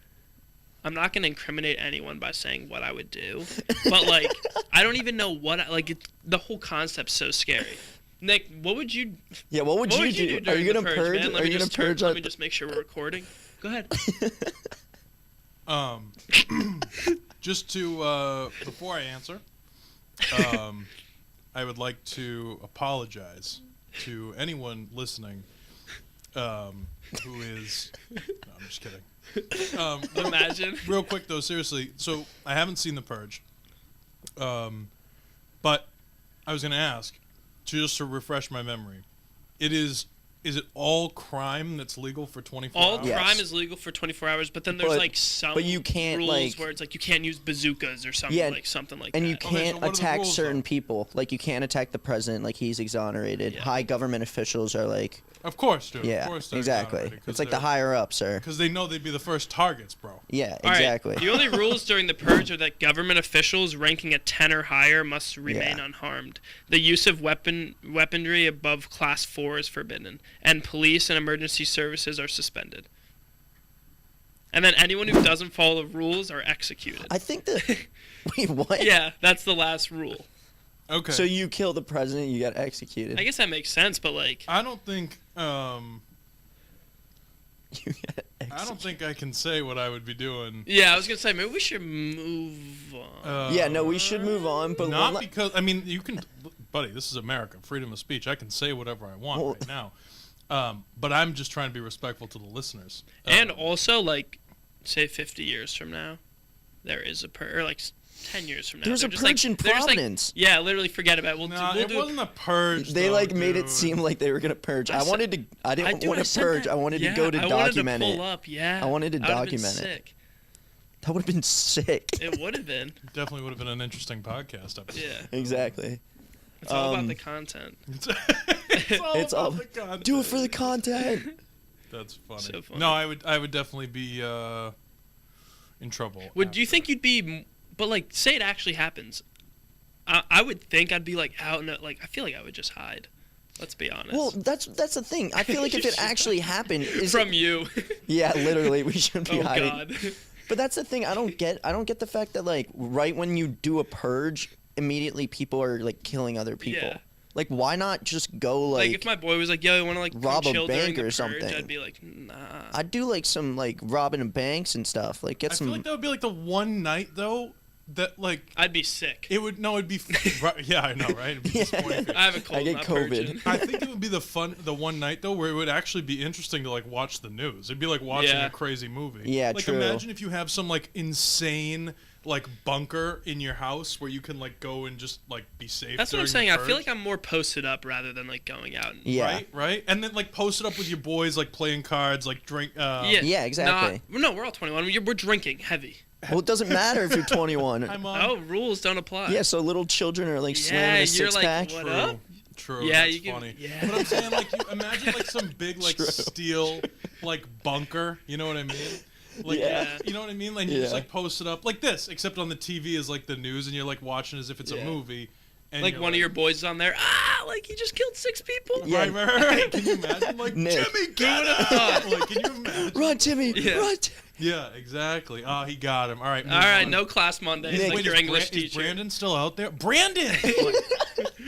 I'm not gonna incriminate anyone by saying what I would do, but like I don't even know what the whole concept's so scary. Nick, what would you? Yeah, what would you do? Are during you the gonna Purge? purge? Man? Let Are me you gonna just turn- purge? Let me just make sure we're recording. Go ahead. Just to before I answer, I would like to apologize to anyone listening who is. No, I'm just kidding. Imagine. Real quick though, seriously. So I haven't seen The Purge, but I was gonna ask, just to refresh my memory, is it all crime that's legal for 24 All hours? Yes. crime is legal for 24 hours, but then there's But- like some but you can't, rules like- where it's like you can't use bazookas or something Yeah, something like And that. you Okay, so can't what are the attack rules, certain though? people. Like you can't attack the president. Like he's exonerated. Yeah. High government officials are like, Of course, dude. yeah, Of course they're exactly. exonerated, 'cause It's like the they're- higher ups are. Because they know they'd be the first targets, bro. Yeah, All right, exactly. the only rules during the Purge are that government officials ranking a 10 or higher must remain Yeah. unharmed. The use of weaponry above class 4 is forbidden, and police and emergency services are suspended. And then anyone who doesn't follow the rules are executed. I think that. Wait, what? Yeah, that's the last rule. Okay. So you kill the president, you got executed. I guess that makes sense, but like, I don't think You got I don't think I can say what I would be doing. yeah, I was gonna say maybe we should move on. Yeah, no, we should move on. But Not one because I mean you can, buddy. This is America, freedom of speech. I can say whatever I want Well- right now. But I'm just trying to be respectful to the listeners. And also, like, say 50 years from now, there is a purge, or like 10 years from now. There's they're a just, purge in they're just, like, Providence. yeah, literally forget about it. We'll no, do, we'll it do wasn't a purge. they though, like made it dude. seem like they were gonna purge. I said- wanted to. I didn't I want to said purge. that. I wanted Yeah, to go to I document wanted to it. pull up, yeah. I wanted to That would've been document it. sick. That would have been sick. It would have been. Definitely would have been an interesting podcast episode. Yeah. Exactly. It's all about Um, the content. it's all all- about the content. Do it for the content. That's funny. So funny. No, I would definitely be in trouble. Would you after. think you'd be, but like, say it actually happens. I would think I'd be like out in like, I feel like I would just hide. Let's be honest. Well, that's the thing. I feel like if it actually happened, is From it, you. yeah, literally, we shouldn't be Oh, hiding. God. But that's the thing. I don't get the fact that like right when you do a purge, immediately people are like killing other people. Yeah. Like, why not just go Like, if my boy was like, yo, you want to like come rob a chill during bank the or Purge, something. I'd be like, nah. I'd do like some like robbing of banks and stuff. Like get I some. feel like that would be like the one night though that like I'd be sick. it'd be right, yeah, I know, right? It'd be disappointing. I have a cold. I get not COVID. purging. I think it would be the one night though where it would actually be interesting to like watch the news. It'd be like watching Yeah. a crazy movie. Yeah, like true. imagine if you have some like insane like bunker in your house where you can like go and just like be safe. That's what I'm during saying. the I feel purge. like I'm more posted up rather than like going out. And, Yeah. Right, and then like post it up with your boys, like playing cards, like drink. Yeah, exactly. No, we're all 21. We're drinking heavy. Well, it doesn't matter if you're 21. I'm on. Oh, rules don't apply. Yeah, so little children are like Yeah, slamming a you're six like, pack. what True. up? True. Yeah, that's you can- funny. yeah. But I'm saying, like, you imagine like some big like True. steel like bunker. You know what I mean? Like, Yeah. you know what I mean? Like, you just Yeah. like post it up like this, except on the TV is like the news, and you're like watching as if it's Yeah. a movie. And Like you're one of your boys is on there. Like he just killed 6 people. Yeah. Right. Can you imagine? Like, Nick. Jimmy, get him! Like, can you imagine? Run, Timmy! Yeah. Run! Yeah, exactly. Oh, he got him. All right. All move right, on. no class Mondays Nick, like Wait, your is English Is teacher. Brandon still out there? Brandon!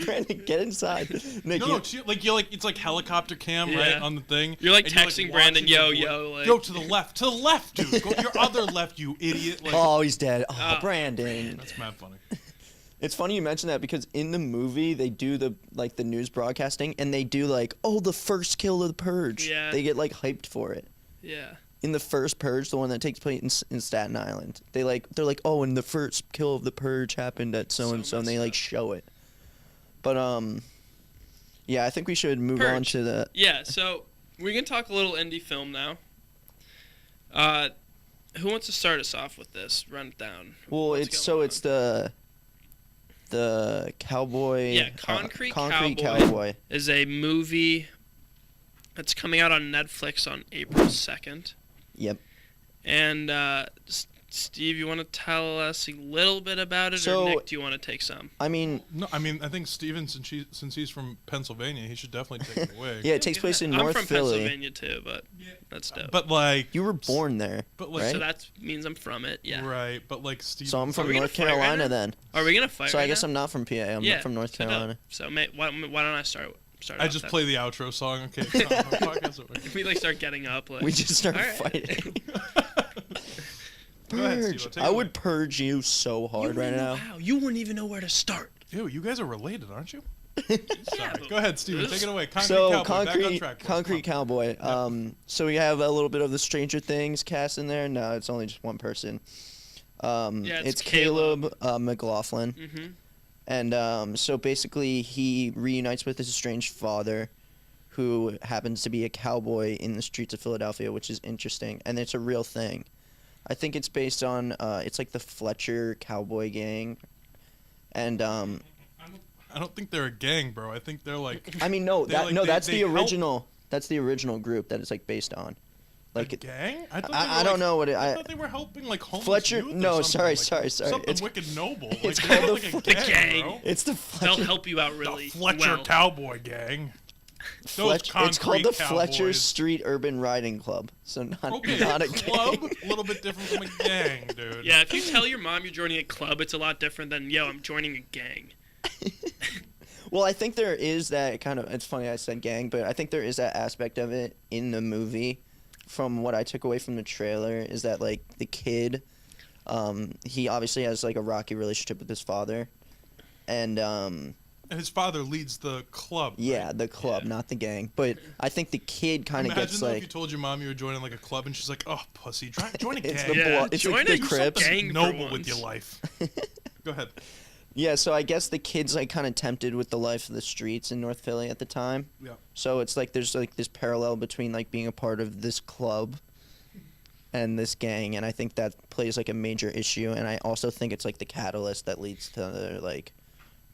Brandon, get inside. Nick, No, you're like it's like helicopter cam right Yeah. on the thing. You're like and texting Brandon, watching yo, your boy- yo, like- Go to the left, dude. Go your other left, you idiot. Like, oh, he's dead. Oh, Oh, Brandon. that's mad funny. It's funny you mention that because in the movie they do the news broadcasting and they do the first kill of the Purge. Yeah. They get hyped for it. Yeah. In the first Purge, the one that takes place in Staten Island, they're like, oh, and the first kill of the Purge happened at so and so, and they show it. But yeah, I think we should move on Purge. to the. Yeah, so we can talk a little indie film now. Who wants to start us off with this? Run it down. Well, it's the cowboy. Yeah, Concrete Cowboy is a movie that's coming out on Netflix on April 2nd. Yep. And Steve, you want to tell us a little bit about it, So, or Nick, do you want to take some? I mean, I think Steven, since he's from Pennsylvania, he should definitely take it away. yeah, it takes place in I'm North from Philly. Pennsylvania too, but that's dope. But You were born there, but right? So that means I'm from it, yeah. Right, but Steven. So I'm Are from we gonna North fight right Carolina now? then. Are we gonna fight So right I guess now? I'm not from PA. I'm from North so no. Carolina. So why don't I start I off just then? play the outro song. Okay. Podcast over. If we start getting up, We just start all right. fighting. Go ahead, Purge. Steve-o, take I it would away. purge you so hard right now. How? You wouldn't even know where to start. Ew, you guys are related, aren't you? Yeah, Sorry. but- Go ahead, Steven. Take it away. Concrete So Cowboy, back on concrete, track. Come concrete on. cowboy. So we have a little bit of the Stranger Things cast in there. No, it's only just one person. Yeah, it's Caleb McLaughlin, Mm-hmm. and so basically he reunites with his estranged father, who happens to be a cowboy in the streets of Philadelphia, which is interesting, and it's a real thing. I think it's based on it's like the Fletcher cowboy gang, and I don't think they're a gang, bro. I think they're like I mean no, They're that's they the help- original. That's the original group that it's based on. a Like gang. I, thought they I were, don't like- know what it. I thought they were helping homeless Fletcher- youth or no, something, sorry. Something It's- wicked noble. it's they're called not the like The a gang, gang. bro. It's the They'll Fletcher. help you out really The Fletcher well. Cowboy Gang. It's called the Fletcher Cowboys. Street Urban Riding Club. So not Okay, not a club, gang. a little bit different from a gang, dude. Yeah, if you tell your mom you're joining a club, it's a lot different than, yo, I'm joining a gang. Well, I think there is that kind of. It's funny I said gang, but I think there is that aspect of it in the movie. From what I took away from the trailer is that the kid, he obviously has a rocky relationship with his father, and And his father leads the club. yeah, right? the club, not the gang. But I think the kid kind of Imagine gets though if you told your mom you were joining a club and she's like, "Oh, pussy, join a gang. It's the Yeah, blood. It's join like a the group. Crips. Gang for noble with your once. life." Go ahead. Yeah, so I guess the kid's kind of tempted with the life of the streets in North Philly at the time. Yeah. So it's there's this parallel between being a part of this club and this gang, and I think that plays a major issue, and I also think it's the catalyst that leads to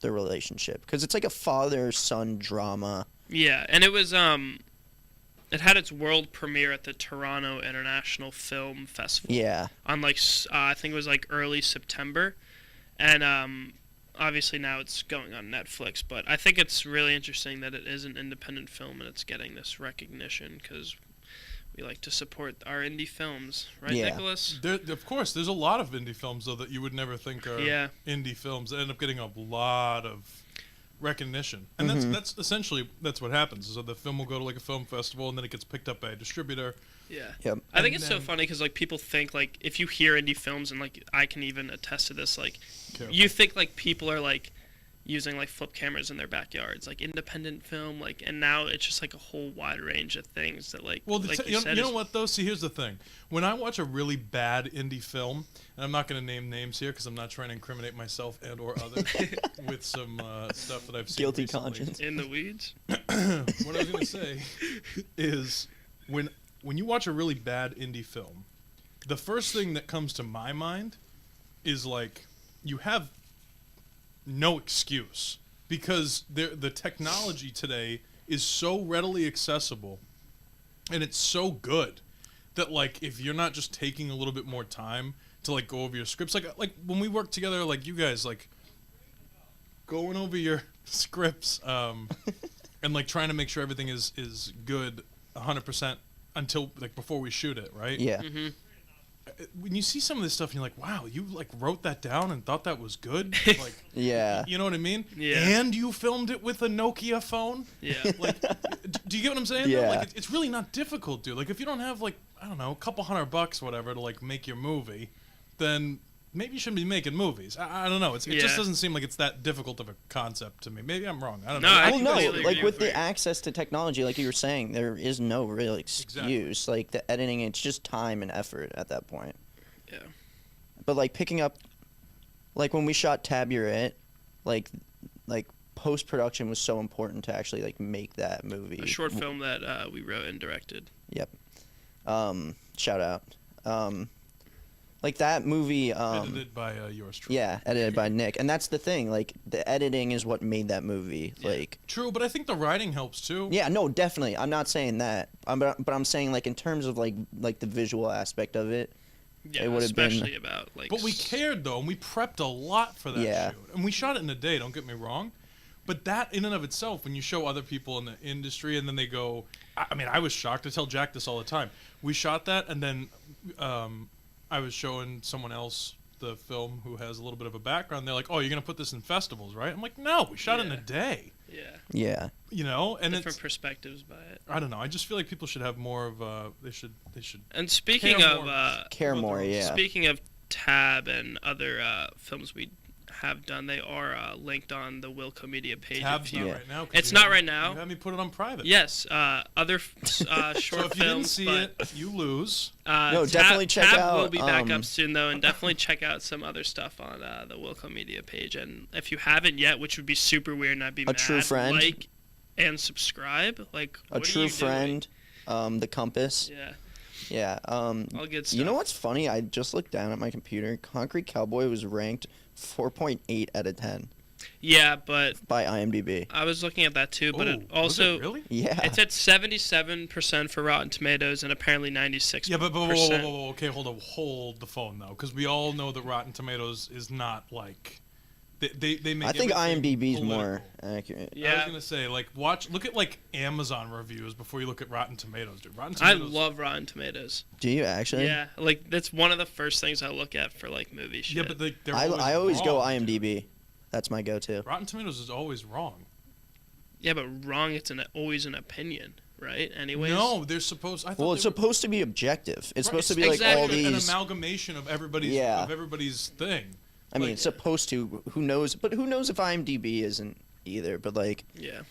their relationship, because it's a father-son drama. Yeah, and it was it had its world premiere at the Toronto International Film Festival. Yeah. On I think it was early September, and obviously now it's going on Netflix. But I think it's really interesting that it is an independent film and it's getting this recognition because we like to support our indie films, right, Yeah. Nicholas? Of course, there's a lot of indie films though that you would never think are Yeah. indie films that end up getting a lot of recognition, and Mm-hmm. that's essentially what happens. So the film will go to a film festival, and then it gets picked up by a distributor. Yeah. Yep. I think And it's so then- funny because people think if you hear indie films and I can even attest to this Careful. you think people are using flip cameras in their backyards independent film and now it's just a whole wide range of things that Well, you said you know is- what though? See, here's the thing. When I watch a really bad indie film, and I'm not going to name names here because I'm not trying to incriminate myself and or others with some stuff that I've seen. Guilty recently. conscience. in the weeds. What I was going to say is when you watch a really bad indie film, the first thing that comes to my mind is you have no excuse because the technology today is so readily accessible and it's so good that if you're not just taking a little bit more time to go over your scripts, like when we work together, you guys going over your scripts and trying to make sure everything is good 100% until before we shoot it, right? Yeah. Mm-hmm. When you see some of this stuff and you're like, wow, you wrote that down and thought that was good, Yeah. you know what I mean? Yeah. And you filmed it with a Nokia phone. Yeah. Do you get what I'm saying? Yeah. though? It's really not difficult, dude. If you don't have I don't know, a couple $100, whatever, to make your movie, then maybe you shouldn't be making movies. I don't know. It Yeah. just doesn't seem like it's that difficult of a concept to me. Maybe I'm wrong. I don't No, know. I Well, no, completely like agree with with the you. access to technology, like you were saying, there is no real excuse. Like the editing, it's just time and effort at that point. Yeah. But like picking up, like when we shot Tab You're It, like post production was so important to actually like make that movie. A short film that we wrote and directed. Yep. Shout out. Like that movie. Edited by yours truly. Yeah, edited by Nick, and that's the thing. Like the editing is what made that movie. Yeah. Like. True, but I think the writing helps too. Yeah, no, definitely. I'm not saying that. But I'm saying like in terms of like the visual aspect of it. Yeah, It would've been- especially about like. But we cared though, and we prepped a lot for that Yeah. shoot. And we shot it in a day, don't get me wrong. But that in and of itself, when you show other people in the industry and then they go, I mean, I was shocked. I tell Jack this all the time. We shot that, and then I was showing someone else the film who has a little bit of a background. They're like, "Oh, you're gonna put this in festivals, right?" I'm like, "No, we shot it in a Yeah. day." Yeah. Yeah. You know, and Different it's perspectives by it. I don't know. I just feel like people should have more of they should And speaking Care of more. Care Well, more. they're- Yeah. speaking of Tab and other films we have done, they are linked on the Wilco Media page. Tab's if not you, Yeah. right now. 'cause It's you not had- right now. You had me put it on private. Yes, other short So if you didn't films. see but, it, you lose. No, definitely check Tab will out, be back up um, soon though, and definitely check out some other stuff on the Wilco Media page. And if you haven't yet, which would be super weird, and I'd be A mad, True Friend. like and subscribe. Like A what are True you doing? Friend. The Compass. Yeah, Yeah. all good stuff. You know what's funny? I just looked down at my computer. Concrete Cowboy was ranked 4.8 out of 10 Yeah, but by IMDb. I was looking at that too. But Ooh, it was also it really? Yeah. it's at 77% for Rotten Tomatoes and apparently 96%. Yeah, but whoa, okay, hold the phone though, because we all know that Rotten Tomatoes is not like they make. I think everything IMDb's political. more accurate. I Yeah. was gonna say look at like Amazon reviews before you look at Rotten Tomatoes, dude. Rotten I Tomatoes. love Rotten Tomatoes. Do you actually? Yeah, like that's one of the first things I look at for like movie shit. Yeah, but they're I always go wrong. IMDb. That's my go-to. Rotten Tomatoes is always wrong. Yeah, but wrong. It's always an opinion, right? Anyways. No, they're supposed. I thought Well, it's they were- supposed to be objective. It's Right, supposed to be like exactly all an these. amalgamation of everybody's Yeah. thing. I mean, like- it's supposed to. Who knows? But who knows if IMDb isn't either? But like, Yeah.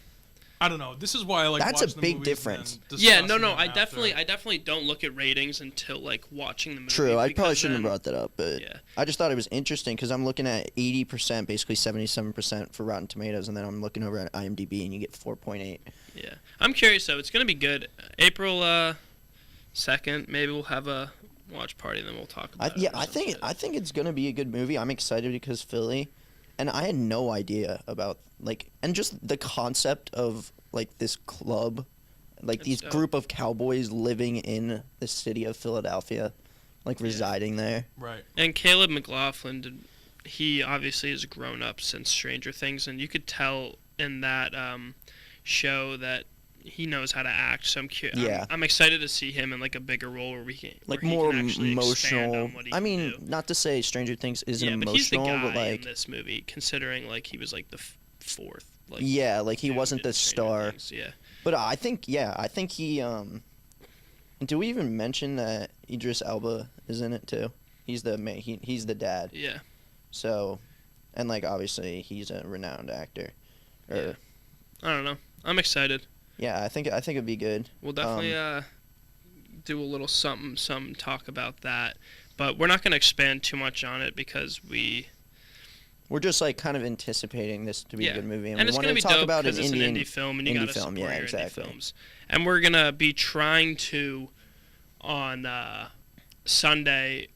I don't know. This is why I like. That's a watching the big movies difference. and then Yeah. No. discussing No. them I after. definitely don't look at ratings until like watching the movie. true. I probably because shouldn't have then- brought that up, but Yeah. I just thought it was interesting because I'm looking at 80%, basically 77% for Rotten Tomatoes, and then I'm looking over at IMDb, and you get 4.8. Yeah. I'm curious though. It's gonna be good. April 2nd. Maybe we'll have a watch party and then we'll talk about it. Yeah, or I think something. it's gonna be a good movie. I'm excited because Philly, and I had no idea about and just the concept of like this club, like That's these dope. group of cowboys living in the city of Philadelphia, like Yeah. residing there. Right. And Caleb McLaughlin, he obviously has grown up since Stranger Things, and you could tell in that show that he knows how to act. So Yeah. I'm excited to see him in like a bigger role where we can Like where he more can actually expand emotional. on what he I can mean, do. not to say Stranger Things isn't Yeah, but he's the emotional, guy but like in this movie, considering like he was like the fourth. Like, yeah, like he dude wasn't in the Stranger star. Things, Yeah. But I think he do we even mention that Idris Elba is in it too? He's the he's the dad. Yeah. So, and like obviously he's a renowned actor. Yeah. I don't know. I'm excited. Yeah, I think it'd be good. We'll definitely do a little some talk about that, but we're not going to expand too much on it because We're just like kind of anticipating this to be a good movie, and, and we it's wanted going to to be talk dope about because an it's Indian an indie film, and you indie got to film, support yeah, your exactly. indie films. And we're going to be trying to on Sunday.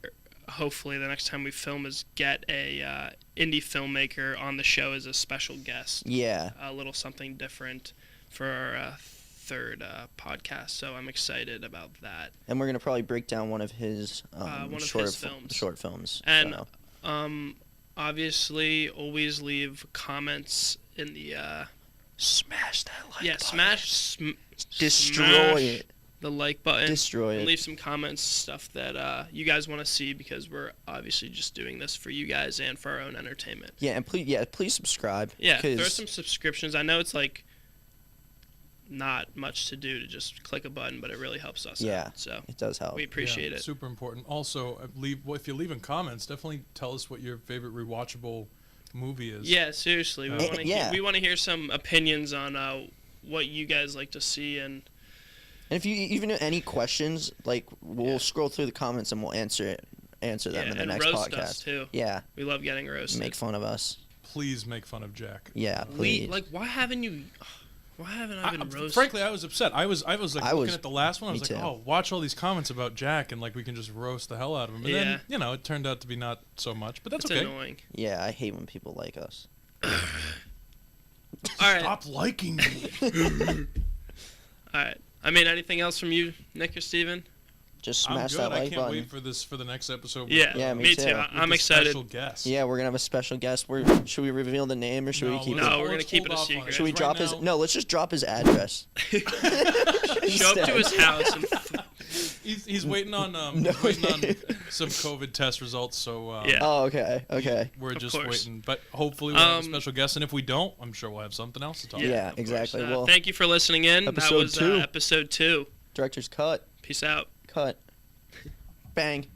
Hopefully, the next time we film is get a indie filmmaker on the show as a special guest. Yeah, A little something different for our third podcast. So I'm excited about that. and we're gonna probably break down one of his One of short his films. short films. And so. Obviously, always leave comments in the Smash that like yeah, button. Destroy smash it. the like button. Destroy And it. leave some comments, stuff that you guys want to see, because we're obviously just doing this for you guys and for our own entertainment. Yeah, and please subscribe. Yeah, throw 'cause- some subscriptions. I know it's like not much to do to just click a button, but it really helps us Yeah. out. So It does help. we appreciate Yeah, it. Super important. Also, if you're leaving comments, definitely tell us what your favorite rewatchable movie is. Yeah, seriously, we want to yeah. we want to hear some opinions on what you guys like to see, and And if you even have any questions, like we'll scroll through the comments and we'll answer them in the and next roast podcast. us too. Yeah, We love getting roasted. make fun of us. Please make fun of Jack. Yeah, please. Why haven't I been roasted? Frankly, I was upset. I was like looking was- at the last one. I me was like, too. oh, watch all these comments about Jack, and like we can just roast the hell out of him. And then Yeah. it turned out to be not so much, but that's It's okay. annoying. Yeah, I hate when people like us. All right, Stop liking me. all right. I mean, anything else from you, Nick or Steven? Just I'm smash good. that I like can't button. wait for the next episode. Yeah, me me too. too. With I'm the excited. Special guest. Yeah, we're gonna have a special guest. Should we reveal the name or should we keep let's- it? No, we're let's gonna keep it a hold off on secret. Should we Right drop his? now- No, let's just drop his address. Show up to his house and He's waiting on he's waiting on some COVID test results. So Yeah. Oh, okay. we're Of just course. waiting. But hopefully we'll have a special guest, and if we don't, I'm sure we'll have something else to talk about. Yeah, of exactly. course. Well, Thank you for listening in. That episode was 2. episode 2. director's cut. Peace out. Cut. Bang.